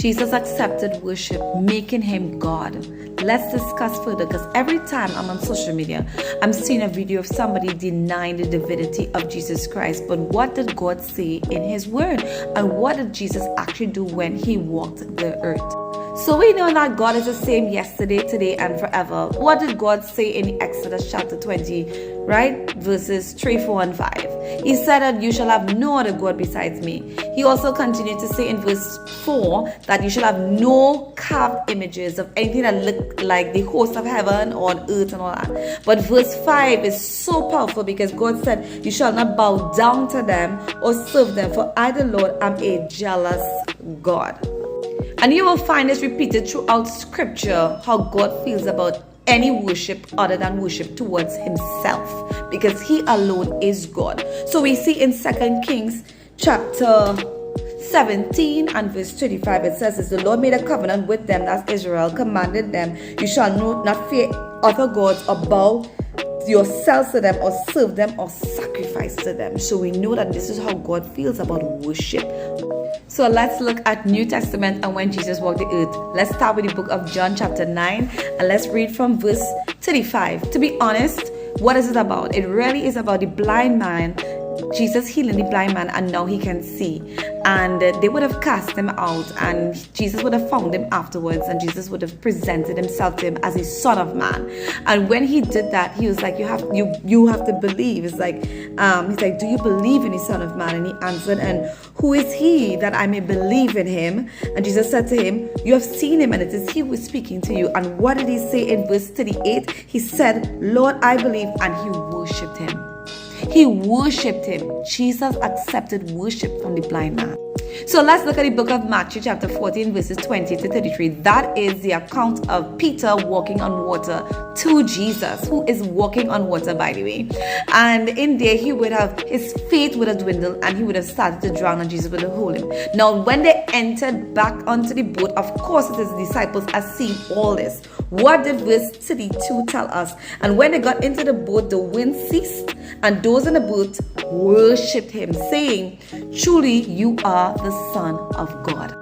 Jesus accepted worship, making him God. Let's discuss further, because every time I'm on social media, I'm seeing a video of somebody denying the divinity of Jesus Christ. But what did God say in his word? And what did Jesus actually do when he walked the earth? So we know that God is the same yesterday, today, and forever. What did God say in Exodus chapter 20, right? Verses 3, 4, and 5. He said that you shall have no other God besides me. He also continued to say in verse 4 that you shall have no carved images of anything that look like the host of heaven or on earth and all that. But verse 5 is so powerful, because God said you shall not bow down to them or serve them, for I the Lord am a jealous God. And you will find this repeated throughout scripture, how God feels about any worship other than worship towards himself, because he alone is God. So we see in 2 Kings chapter 17 and verse 35, it says, the Lord made a covenant with them, that's Israel, commanded them, you shall not fear other gods or bow yourselves to them or serve them or sacrifice to them. So we know that this is how God feels about worship. So let's look at New Testament and when Jesus walked the earth. Let's start with the book of John chapter 9, and let's read from verse 35. To be honest, what is it about? It really is about the blind man, Jesus healing the blind man, and now he can see. And they would have cast him out, and Jesus would have found him afterwards, and Jesus would have presented himself to him as a son of man. And when he did that, he was like, you have to believe. It's like, he's like, do you believe in the Son of Man? And he answered, and who is he that I may believe in him? And Jesus said to him, you have seen him, and it is he who is speaking to you. And what did he say in verse 38? He said, Lord, I believe, and he worshipped him. He worshipped him. Jesus accepted worship from the blind man. So let's look at the book of Matthew chapter 14 verses 20 to 33. That is the account of Peter walking on water to Jesus, who is walking on water, by the way. And in there, his faith would have dwindled, and he would have started to drown, and Jesus would have hold him. Now, when they entered back onto the boat, of course, his disciples are seeing all this. What did verse 32 tell us? And when they got into the boat, the wind ceased, and those in the boat worshipped him, saying, truly, you are the Son of God.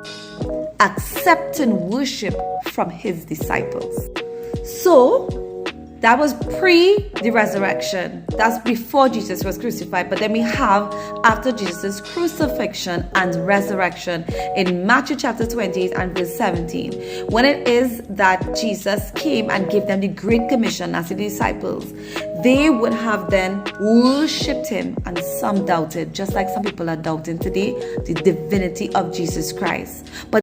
Accepting worship from his disciples. So, that was pre the resurrection. That's before Jesus was crucified. But then we have after Jesus' crucifixion and resurrection in Matthew chapter 28 and verse 17. When it is that Jesus came and gave them the Great Commission as the disciples, they would have then worshipped him, and some doubted, just like some people are doubting today, the divinity of Jesus Christ. But